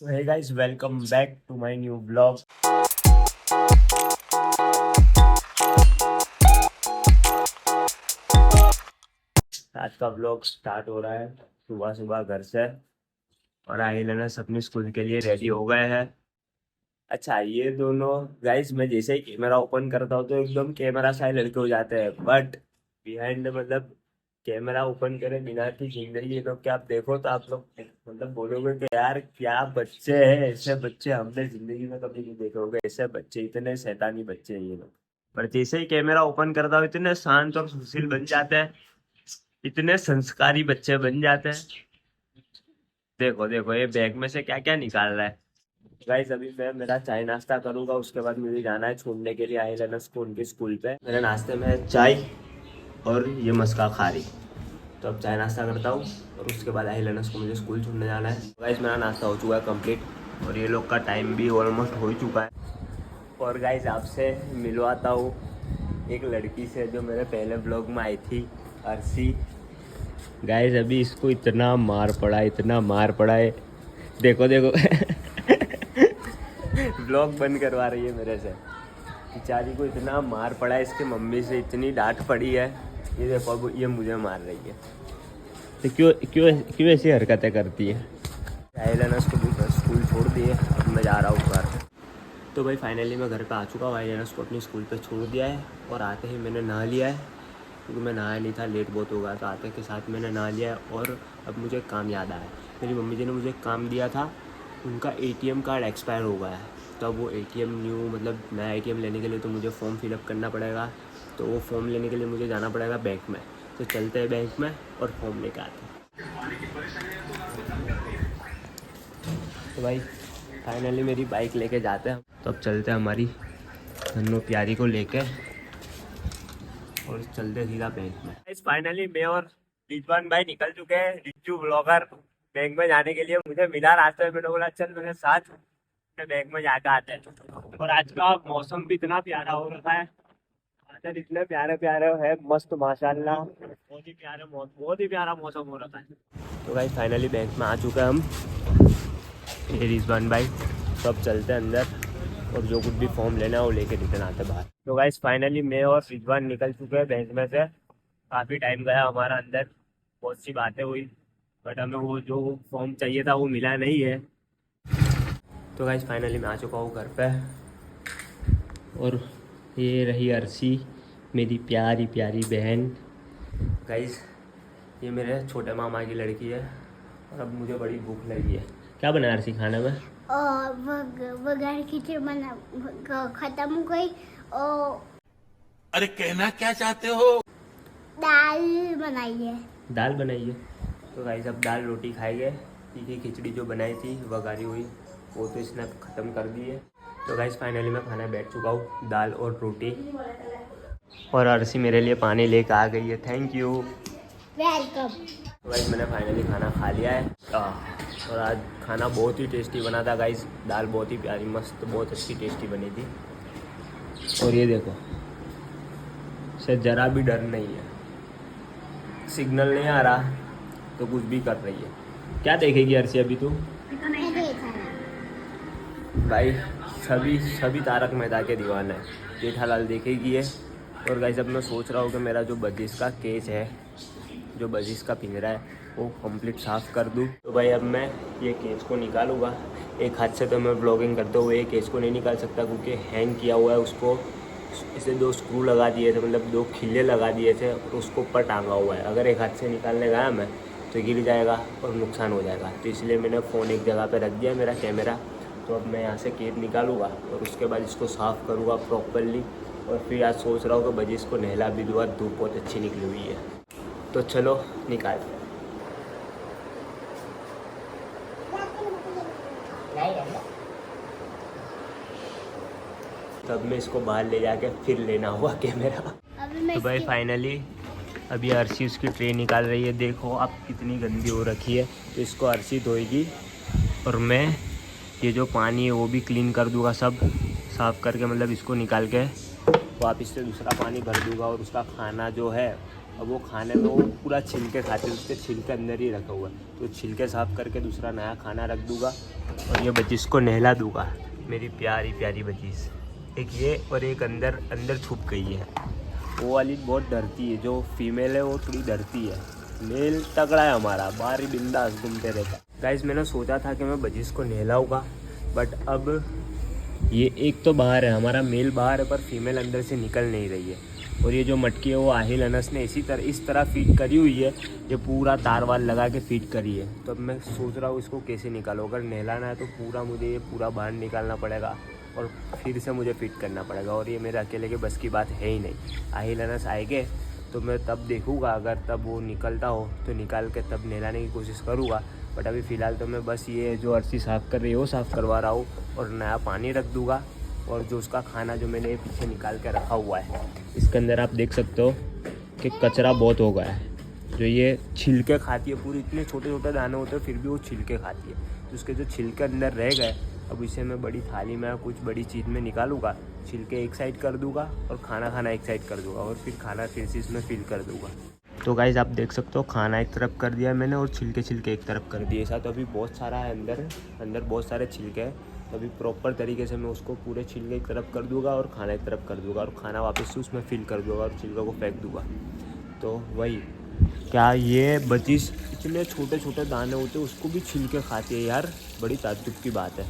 So hey guys, welcome back to my new vlog. आज का vlog start हो रहा है सुबह सुबह घर से। और आहिल अनस अपने स्कूल के लिए रेडी हो गए हैं। अच्छा, ये दोनों गाइस, मैं जैसे ही कैमरा ओपन करता हूँ तो एकदम कैमरा शाय लड़के हो जाते हैं, बट बिहाइंड मतलब कैमरा ओपन करे बिना की जिंदगी लोग क्या आप देखो तो आप लोग मतलब बोलोगे कि यार क्या बच्चे हैं। ऐसे बच्चे हमने जिंदगी में कभी नहीं देखे होंगे। ऐसे बच्चे, इतने शैतानी बच्चे हैं ये लोग। पर जैसे ही कैमरा ओपन करता हूँ इतने शांत और सुशील बन जाते हैं, इतने संस्कारी बच्चे बन जाते हैं। देखो देखो ये बैग में से क्या क्या निकाल रहा है। गाइस, अभी मैं मेरा चाय नाश्ता करूंगा, उसके बाद मुझे जाना है छोड़ने के लिए आहिल अनस को उनके स्कूल पे। मेरे नाश्ते में है चाय और ये मस्का खारी। तो अब चाय नाश्ता करता हूँ और उसके बाद आहिल अनस को मुझे स्कूल छोड़ने जाना है। गाइस, मेरा नाश्ता हो चुका है कंप्लीट और ये लोग का टाइम भी ऑलमोस्ट हो ही चुका है। और गाइस, आपसे मिलवाता हूँ एक लड़की से जो मेरे पहले ब्लॉग में आई थी, अर्शी। गाइस, अभी इसको इतना मार पड़ा है, इतना मार पड़ा है, देखो देखो ब्लॉग बंद करवा रही है मेरे से। बेचारी को इतना मार पड़ा है, इसके मम्मी से इतनी डांट पड़ी है। ये देखो अब ये मुझे मार रही है। तो क्यों क्यों क्यों ऐसी हरकतें करती है। आइलैनस को भी स्कूल छोड़ दिए, अब मैं जा रहा हूँ घर। तो भाई फाइनली मैं घर पे आ चुका हूँ। आइलैनस को अपनी स्कूल पे छोड़ दिया है और आते ही मैंने नहा लिया है, क्योंकि मैं नहाया नहीं था, लेट बहुत हो गया। तो आते के साथ मैंने नहा लिया है और अब मुझे काम याद आया। मेरी मम्मी जी ने मुझे काम दिया था, उनका एटीएम कार्ड एक्सपायर हो गया है। तो अब वो एटीएम न्यू मतलब नया एटीएम लेने के लिए तो मुझे फॉर्म फिलअप करना पड़ेगा। तो वो फॉर्म लेने के लिए मुझे जाना पड़ेगा बैंक में। तो चलते हैं बैंक में और फॉर्म लेके आते हैं। तो भाई फाइनली मेरी बाइक लेके जाते हैं। तो अब चलते हैं हमारी धन्नो प्यारी को लेके और चलते सीधा बैंक में। फाइनली मैं और रिजवान भाई निकल चुके हैं। रिज्जू ब्लॉगर बैंक में जाने के लिए मुझे मिला रास्ते में। मैंने बोला चल मेरे साथ बैंक में जाकर आते हैं। और आज का मौसम भी इतना प्यारा हो रखा है, बादल इतने प्यारे प्यारे है, मस्त माशाल्लाह, बहुत ही प्यारा मौसम हो रखा है। तो भाई फाइनली बैंक में आ चुके हैं हम, ये रिजवान भाई। तो अब चलते हैं अंदर और जो कुछ भी फॉर्म लेना है वो लेके रिटर्न आते हैं बाहर। तो गाइस फाइनली मैं और रिजवान निकल चुके हैं बैंक में से। काफ़ी टाइम गया हमारा अंदर, बहुत सी बातें हुई, बट हमें वो जो फॉर्म चाहिए था वो मिला नहीं है। तो गाइस फाइनली मैं आ चुका हूँ घर पे। और ये रही अर्शी, मेरी प्यारी प्यारी बहन। गाइस, ये मेरे छोटे मामा की लड़की है और अब मुझे बड़ी भूख लगी है। क्या बना अर्शी खाने में? बगैर खींचे बना खत्म हो गई और अरे कहना क्या चाहते हो? दाल बनाई है। दाल बनाई है। तो गाइस अब दाल रोटी खाएंगे। तीखी खिचड़ी जो बनाई थी वघारी हुई, वो तो इसने ख़त्म कर दी है। तो गाइस फाइनली मैं खाना बैठ चुका हूँ, दाल और रोटी। और अर्शी मेरे लिए पानी लेकर आ गई है, थैंक यू। वेलकम। तो गाइस मैंने फाइनली खाना खा लिया है। और आज खाना बहुत ही टेस्टी बना था गाइस। दाल बहुत ही प्यारी मस्त, बहुत अच्छी टेस्टी बनी थी। और ये देखो, से ज़रा भी डर नहीं है, सिग्नल नहीं आ रहा तो कुछ भी कर रही है। क्या देखेगी अर्शी अभी तू? मैं देखा ना। भाई सभी सभी तारक मेहता के दीवाने हैं, जेठालाल देखेगी है। और गाइस अब मैं सोच रहा हूँ कि मेरा जो बजिश का केस है, जो बजिश का पिंजरा है, वो कंप्लीट साफ़ कर दूँ। तो भाई अब मैं ये केस को निकालूँगा। एक हाथ से तो मैं ब्लॉगिंग करते हुए ये केस को नहीं निकाल सकता, क्योंकि हैंग किया हुआ है उसको। इसे 2 स्क्रू लगा दिए थे, मतलब 2 खिल्ले लगा दिए थे और उसको ऊपर टांगा हुआ है। अगर एक हाथ से निकालने गया मैं तो गिर जाएगा और नुकसान हो जाएगा। तो इसलिए मैंने फ़ोन एक जगह पे रख दिया, मेरा कैमरा। तो अब मैं यहाँ से केस निकालूँगा और उसके बाद इसको साफ़ करूँगा प्रॉपरली। और फिर आज सोच रहा हूँ कि बजिश को नहला भी दूँगा, धूप बहुत अच्छी निकली हुई है। तो चलो निकालते हैं। तब मैं इसको बाहर ले जाके फिर लेना हुआ कैमरा। अभी मैं तो भाई फाइनली अभी अर्शी उसकी ट्रे निकाल रही है। देखो आप कितनी गंदी हो रखी है। तो इसको अर्शी धोएगी और मैं ये जो पानी है वो भी क्लीन कर दूंगा, सब साफ़ करके, मतलब इसको निकाल के वापस से दूसरा पानी भर दूंगा। और उसका खाना जो है अब वो खाने में वो पूरा छिलके खाते हैं, उसके छिलके अंदर ही रखा हुआ है, तो छिलके साफ करके दूसरा नया खाना रख दूंगा और ये बचीस को नहला दूंगा। मेरी प्यारी प्यारी बचीस, एक ये और एक अंदर अंदर छुप गई है। वो वाली बहुत डरती है, जो फीमेल है वो थोड़ी डरती है। मेल तगड़ा है हमारा, बाहर ही बिंदास घूमते रहता है। गाइस मैंने सोचा था कि मैं बचीस को नहलाऊंगा, बट अब ये एक तो बाहर है, हमारा मेल बाहर है पर फीमेल अंदर से निकल नहीं रही है। और ये जो मटकी है वो आहिल अनस ने इस तरह फीड करी हुई है, ये पूरा तार वार लगा के फीड करी है। तो अब मैं सोच रहा हूँ इसको कैसे निकालूँ। अगर नहलाना है तो पूरा मुझे ये पूरा बाहर निकालना पड़ेगा और फिर से मुझे फिट करना पड़ेगा, और ये मेरे अकेले के बस की बात है ही नहीं। आहिल अनस आएंगे तो मैं तब देखूँगा, अगर तब वो निकलता हो तो निकाल के तब नहलाने की कोशिश करूँगा। बट अभी फ़िलहाल तो मैं बस ये जो अर्सी साफ़ कर रही है वो साफ़ करवा रहा हूँ और नया पानी रख दूँगा। और जो उसका खाना जो मैंने पीछे निकाल के रखा हुआ है, इसके अंदर आप देख सकते हो कि कचरा बहुत हो गया है। जो ये छिलके खाती है पूरी, इतने छोटे छोटे दाने होते हैं फिर भी वो छिलके खाती है, तो उसके जो छिलके अंदर रह गए, अब इसे मैं बड़ी थाली में कुछ बड़ी चीज़ में निकालूंगा, छिलके एक साइड कर दूंगा और खाना एक साइड कर दूंगा और फिर खाना फिर से इसमें फिल कर दूंगा। तो गाइज़ आप देख सकते हो खाना एक तरफ कर दिया मैंने और छिलके एक तरफ कर दिए। ऐसा तो अभी बहुत सारा है अंदर बहुत सारे छिलके हैं, तो अभी प्रॉपर तरीके से मैं उसको पूरे छिलके एक तरफ कर दूंगा और खाना एक तरफ कर दूंगा और खाना वापस से उसमें फिल कर दूंगा और छिलके को फेंक दूंगा। तो वही क्या ये बचीस इतने छोटे छोटे दाने होते हैं उसको भी छिलके खाती है यार, बड़ी ताज्जुब की बात है।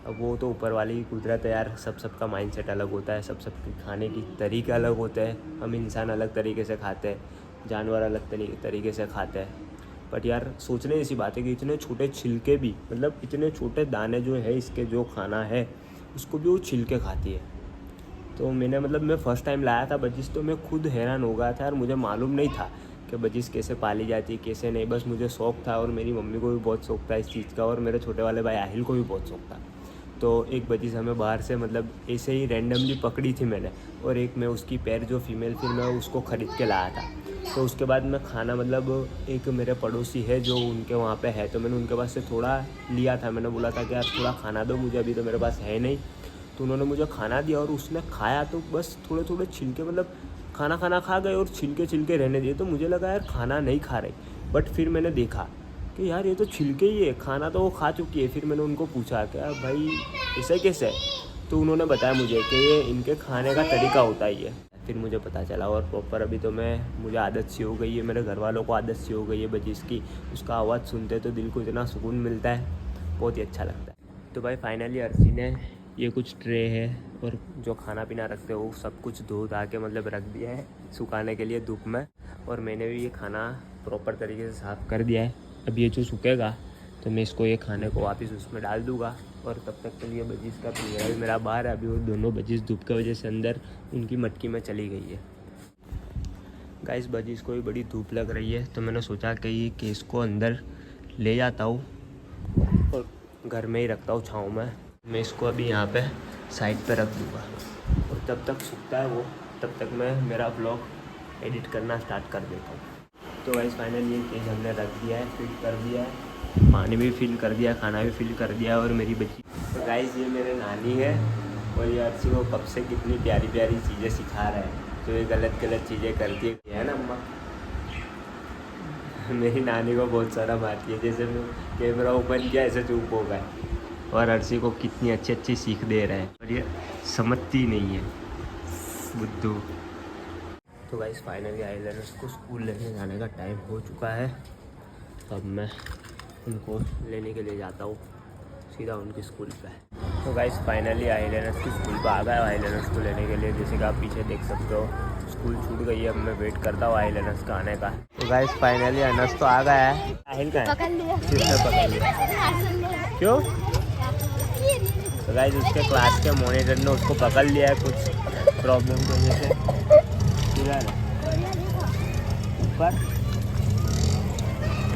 अब वो तो ऊपर वाली की कुदरत है यार, सबका माइंडसेट अलग होता है, सबके खाने की तरीके अलग होते हैं। हम इंसान अलग तरीके से खाते हैं, जानवर अलग तरीके से खाते हैं। बट यार सोचने ऐसी बात है कि इतने छोटे छिलके भी, मतलब इतने छोटे दाने जो है इसके जो खाना है उसको भी वो छिलके खाती है। तो मैं फ़र्स्ट टाइम लाया था बचीस, तो मैं खुद हैरान हो गया था यार, मुझे मालूम नहीं था कि बचीस कैसे पाली जाती है कैसे नहीं। बस मुझे शौक़ था और मेरी मम्मी को भी बहुत शौक़ था इस चीज़ का और मेरे छोटे वाले भाई आहिल को भी बहुत शौक़ था। तो एक बचीस हमें बाहर से ऐसे ही रैंडमली पकड़ी थी मैंने, और एक मैं उसकी पैर जो फीमेल थी मैं उसको ख़रीद के लाया था। तो उसके बाद मैं खाना एक मेरे पड़ोसी है जो उनके वहाँ पे है, तो मैंने उनके पास से थोड़ा लिया था। मैंने बोला था कि यार थोड़ा खाना दो मुझे, अभी तो मेरे पास है नहीं। तो उन्होंने मुझे खाना दिया और उसने खाया, तो बस थोड़े छिलके खाना खा गए और छिलके रहने दिए। तो मुझे लगा यार खाना नहीं खा रहे, बट फिर मैंने देखा कि यार ये तो छिलके ही है, खाना तो वो खा चुकी है। फिर मैंने उनको पूछा कि यार भाई ऐसे कैसे, तो उन्होंने बताया मुझे कि ये इनके खाने का तरीका होता ही है। फिर मुझे पता चला और प्रॉपर अभी तो मुझे आदत सी हो गई है, मेरे घर वालों को आदत सी हो गई है बचीस की। उसका आवाज़ सुनते तो दिल को इतना सुकून मिलता है, बहुत ही अच्छा लगता है। तो भाई फाइनली अर्सी ने ये कुछ ट्रे है और जो खाना पीना रखते हो वो सब कुछ धो धा के रख दिया है सुखाने के लिए धूप में, और मैंने भी ये खाना प्रॉपर तरीके से साफ़ कर दिया है। अब ये जो सूखेगा तो मैं इसको ये खाने को वापस उसमें डाल दूँगा, और तब तक के लिए बचीस का पिंजरा भी मेरा बाहर है। अभी वो दोनों बचीस धूप की वजह से अंदर उनकी मटकी में चली गई है। गाइस बचीस को भी बड़ी धूप लग रही है, तो मैंने सोचा कि ये केस को अंदर ले जाता हूँ और घर में ही रखता हूँ छाँव में। मैं इसको अभी यहाँ पे साइड पे रख दूँगा और तब तक सूखता है वो, तब तक मैं मेरा ब्लॉग एडिट करना स्टार्ट कर देता हूँ। तो गाइस फाइनली ये केस हमने रख दिया है, फिल कर दिया है, पानी भी फिल कर दिया, खाना भी फिल कर दिया, और मेरी बच्ची। तो गाइस ये मेरे नानी है और ये अर्सी को कब से कितनी प्यारी प्यारी चीज़ें सिखा रहा है, तो ये गलत करती है ना अम्मा। मेरी नानी को बहुत सारा मारती है, जैसे मैं कैमरा ओपन किया ऐसे चुप हो गए, और अर्सी को कितनी अच्छी सीख दे रहे हैं, और ये समझती नहीं है बुद्धू। तो गाइस फाइनली आइलैंडर्स को स्कूल लेने जाने का टाइम हो चुका है। अब मैं उनको लेने के लिए जाता हूँ सीधा उनकी स्कूल पे। तो गाइस फाइनली आइलैंडर्स की स्कूल पे आ गया। आइलैंडर्स को लेने के लिए जैसे कि आप पीछे देख सकते हो स्कूल छूट गई है। अब मैं वेट करता हूँ आइलैंडर्स का आने का। तो गाइस फाइनली अनस तो आ गया है। आहिल का पकड़ लिया। पकड़ लिया क्यों? तो गाइस उसके क्लास के मॉनिटर ने उसको पकड़ लिया है कुछ प्रॉब्लम की वजह से।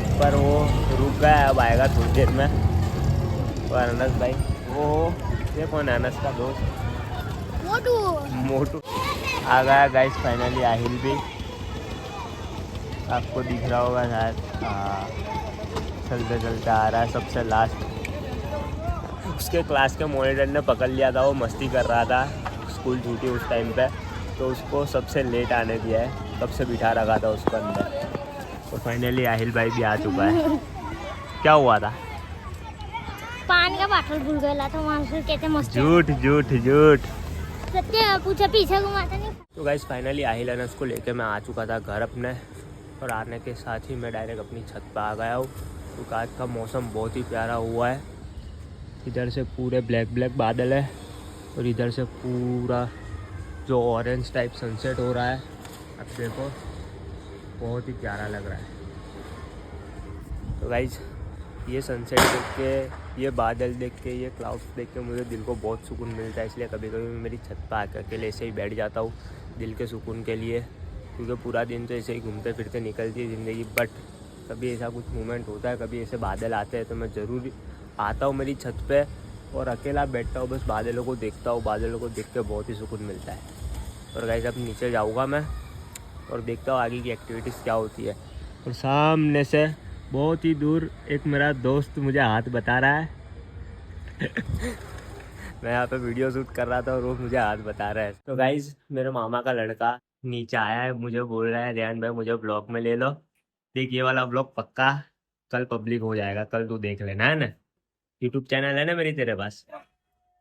ऊपर वो रुक गया है, अब आएगा थोड़ी देर में। और अनस भाई वो ये कौन है? अनस का दोस्त मोटू आ गया। गाइस फाइनली आहिल भी आपको दिख रहा होगा शायद, चलते आ रहा है सबसे लास्ट। उसके क्लास के मॉनिटर ने पकड़ लिया था, वो मस्ती कर रहा था स्कूल छूटी उस टाइम पे, तो उसको सबसे लेट आने दिया है, कब से बिठा रखा था उसको अंदर। तो फाइनली आहिल भाई भी आ चुका है। क्या हुआ था? पानी का बाटल भूल गया था वहाँ से, कहते मस्त है। झूठ झूठ झूठ। सत्य पूछा पीछे घुमाता नहीं। तो गाइस फाइनली आहिल अनस को लेके मैं आ चुका था घर अपने, और आने के साथ ही मैं डायरेक्ट अपनी छत पर आ गया हूँ, क्योंकि आज का मौसम बहुत ही प्यारा हुआ है। इधर से पूरे ब्लैक ब्लैक बादल है, और इधर से पूरा जो ऑरेंज टाइप सनसेट हो रहा है, अब देखो बहुत ही प्यारा लग रहा है। तो गाइस ये सनसेट देख के, ये बादल देख के, ये क्लाउड्स देख के मुझे दिल को बहुत सुकून मिलता है। इसलिए कभी कभी मैं मेरी छत पर आकर अकेले ऐसे ही बैठ जाता हूँ दिल के सुकून के लिए, क्योंकि पूरा दिन तो ऐसे ही घूमते फिरते निकलती है ज़िंदगी। बट कभी ऐसा कुछ मोमेंट होता है, कभी ऐसे बादल आते हैं, तो मैं ज़रूर आता हूँ मेरी छत पे और अकेला बैठता हूँ, बस बादलों को देखता हूँ। बादलों को देख के बहुत ही सुकून मिलता है। और गाइस अब नीचे जाऊँगा मैं और देखता हूँ आगे की एक्टिविटीज़ क्या होती है। और सामने से बहुत ही दूर एक मेरा दोस्त मुझे हाथ बता रहा है। मैं यहाँ पे वीडियो शूट कर रहा था और वो मुझे हाथ बता रहा है। तो गाइज मेरे मामा का लड़का नीचे आया है, मुझे बोल रहा है रेहान भाई मुझे ब्लॉग में ले लो। देख ये वाला ब्लॉग पक्का कल पब्लिक हो जाएगा, कल तू देख लेना, है ना। यूट्यूब चैनल है ना मेरी तेरे पास।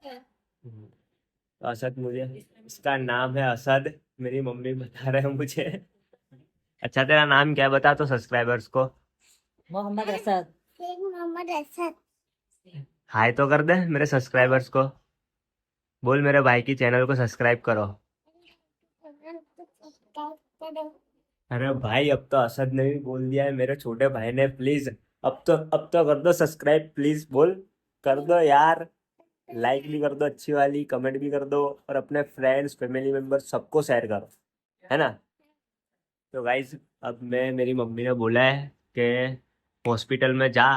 तो असद, मुझे इसका नाम है असद, मेरी मम्मी बता रहे हैं मुझे। अच्छा तेरा नाम क्या है बता तो सब्सक्राइबर्स को। मोहम्मद असद। मोहम्मद असद। हाय तो कर दे मेरे सब्सक्राइबर्स को, बोल मेरे भाई की चैनल को सब्सक्राइब करो। अरे भाई अब तो असद ने भी बोल दिया है, मेरे छोटे भाई ने, प्लीज अब तो कर दो सब्सक्राइब, प्लीज बोल कर दो यार। लाइक भी कर दो अच्छी वाली, कमेंट भी कर दो, और अपने फ्रेंड्स फैमिली मेम्बर्स सबको शेयर करो, है ना। तो गाइज अब मेरी मम्मी ने बोला है कि हॉस्पिटल में जा।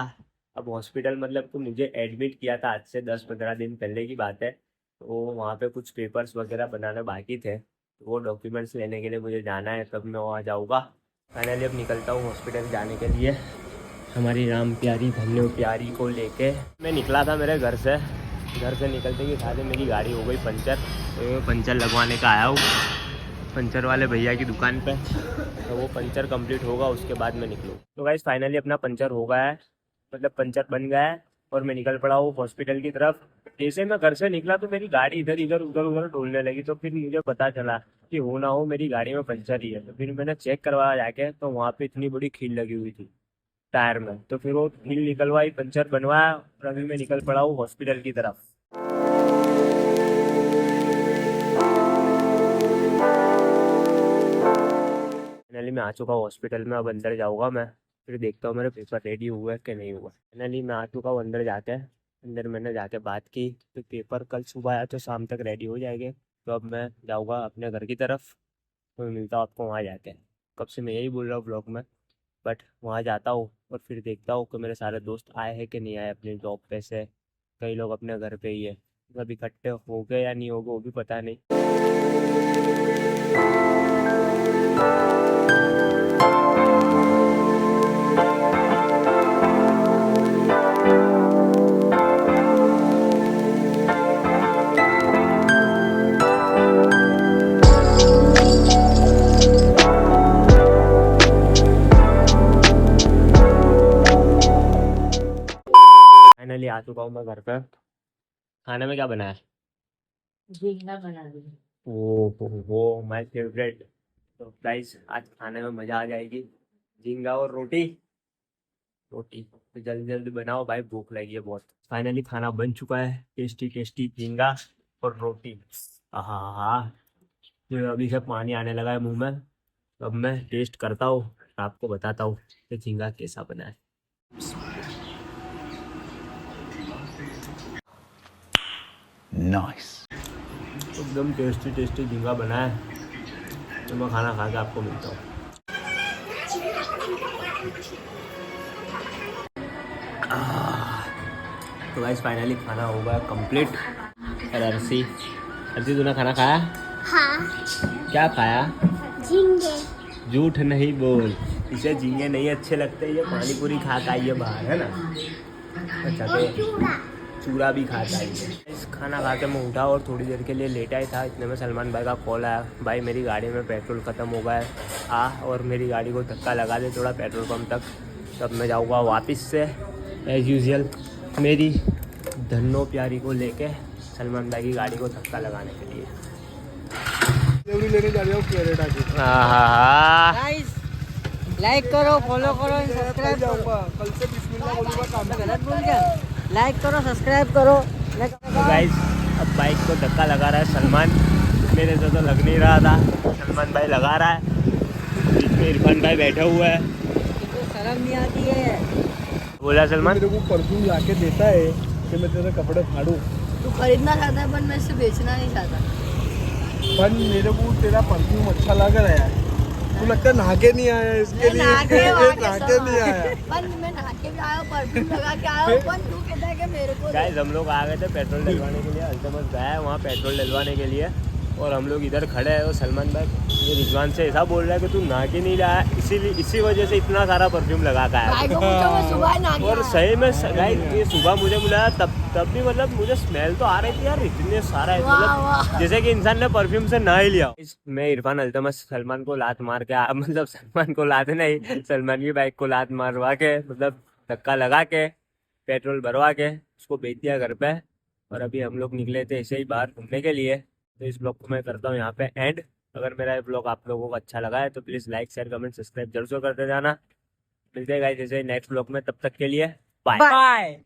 अब हॉस्पिटल मतलब तो मुझे एडमिट किया था आज से 10-15 दिन पहले की बात है। तो वहाँ पे कुछ पेपर्स वगैरह बनाने बाकी थे, तो वो डॉक्यूमेंट्स लेने के लिए मुझे जाना है, तब मैं वहाँ जाऊँगा। फाइनली अब निकलता हूँ हॉस्पिटल जाने के लिए, हमारी राम प्यारी धन्यो प्यारी को लेके। मैं निकला था मेरे घर से निकलते के साथ मेरी गाड़ी हो गई पंचर, तो पंचर लगवाने का आया हूँ पंचर वाले भैया की दुकान पे। तो वो पंचर कंप्लीट होगा उसके बाद मैं निकलूँ। तो गाइस फाइनली अपना पंचर हो गया है, मतलब पंचर बन गया है, और मैं निकल पड़ा हूँ हॉस्पिटल की तरफ। जैसे मैं घर से निकला तो मेरी गाड़ी इधर उधर डोलने लगी, तो फिर मुझे पता चला कि हो ना हो मेरी गाड़ी में पंचर ही है। तो फिर मैंने चेक करवाया जाके, तो वहाँ पे इतनी बड़ी खील लगी हुई थी टायर में। तो फिर वो खील निकलवाई, पंचर बनवाया, और अभी मैं निकल पड़ा हूँ हॉस्पिटल की तरफ। फाइनली मैं आ चुका हूँ हॉस्पिटल में, अब अंदर जाऊँगा मैं, फिर देखता हूँ मेरे पेपर रेडी हुए कि नहीं हुआ। फाइनली मैं आ चुका हूँ अंदर मैंने जाके बात की, तो पेपर कल सुबह आया तो शाम तक रेडी हो जाएंगे। तो अब मैं जाऊँगा अपने घर की तरफ, तो मिलता हूँ आपको वहाँ जाके। कब से मैं यही बोल रहा हूँ ब्लॉग में, बट वहाँ जाता हूँ और फिर देखता हूँ कि मेरे सारे दोस्त आए हैं कि नहीं आए अपनी जॉब पे से। कई लोग अपने घर पे ही है, मतलब इकट्ठे हो गए या नहीं हो गए वो भी पता नहीं। फाइनली आ चुका हूँ मैं घर पे। खाने में क्या बनाया? झींगा बना दी। वो माय फेवरेट। तो गाइस आज खाने में मज़ा आ जाएगी, झींगा और रोटी। तो जल्दी जल्दी बनाओ भाई, भूख लगी है बहुत। फाइनली खाना बन चुका है, टेस्टी टेस्टी झींगा और रोटी। हाँ, तो अभी से पानी आने लगा है मुंह में। तो अब मैं टेस्ट करता हूँ, आपको बताता हूँ कि झींगा कैसा बना है। नाइस। एकदम टेस्टी झींगा बना है। तो मैं खाना खा के आपको मिलता हूँ। तो गाइस फाइनली खाना हो गया कंप्लीट। और अर्सी तूने खाना खाया? हाँ। क्या खाया? झींगे। झूठ नहीं बोल, इसे झींगे नहीं अच्छे लगते, ये पानी पूरी खाता है ये बाहर, है ना। अच्छा और तो चूड़ा। चूड़ा भी खाता है ये। खाना खा के मैं उठा और थोड़ी देर के लिए लेटा ही था, इतने में सलमान भाई का कॉल आया, भाई मेरी गाड़ी में पेट्रोल ख़त्म हो गया है, आ और मेरी गाड़ी को धक्का लगा दे थोड़ा पेट्रोल पंप तक। तब मैं जाऊँगा वापस से एज़ यूजुअल मेरी धन्नो प्यारी को लेके सलमान भाई की गाड़ी को धक्का लगाने के लिए। लेने जा रहे हो केरेटा की। हाँ गाइस लाइक करो, फॉलो करो, सब्सक्राइब करो। कल से बिस्मिल्लाह बोलूंगा काम मैं गलत बोल गया? लाइक करो, सब्सक्राइब करो। तो गाइस अब बाइक को धक्का लगा रहा है सलमान, मेरे से तो लग नहीं रहा था, सलमान भाई लगा रहा है, बीच में इरफान भाई बैठा हुआ है। तुमको शर्म नहीं आती है? बोला सलमान मेरे को परफ्यूम लाके देता है कि मैं तेरे कपड़े फाड़ूं, तू खरीदना चाहता है पर मैं इसे बेचना नहीं चाहता। पर मेरे को तेरा परफ्यूम अच्छा लग रहा है। तू लगता है नहा के नहीं आया इसके लिए। नहा के नहीं आया। पर मैं नहा के भी आया हूँ, परफ्यूम लगा के आया हूँ, पर तू कहता है कि मेरे को गाइस हम लोग आ गए थे पेट्रोल डलवाने के लिए, अल्तमस गया है वहाँ पेट्रोल डलवाने के लिए, और हम लोग इधर खड़े हैं और सलमान भाई ये रिजवान से ऐसा बोल रहा है कि तू नहा के नहीं लाया, इसीलिए इसी वजह से इतना सारा परफ्यूम लगा के आया। भाई को पूछो, मैं सुबह नहा के और आया। सही में गाइस ये सुबह मुझे बुलाया तब भी मतलब मुझे स्मेल तो आ रही थी यार, इतने सारा है, वाह, मतलब वाह। जैसे कि इंसान ने परफ्यूम से नहा ही लिया। मैं इरफान अल्तमस सलमान को लात मार के मतलब सलमान को लात नहीं, सलमान की बाइक को लात मारवा के मतलब धक्का लगा के पेट्रोल भरवा के उसको बेच दिया घर पे। और अभी हम लोग निकले थे ऐसे ही बाहर घूमने के लिए, तो इस ब्लॉग को मैं करता हूँ यहाँ पे एंड। अगर मेरा ये ब्लॉग आप लोगों को अच्छा लगा है तो please like share comment subscribe जरूर से करते जाना। मिलते हैं गाइस ऐसे नेक्स्ट ब्लॉग में, तब तक के लिए बाय।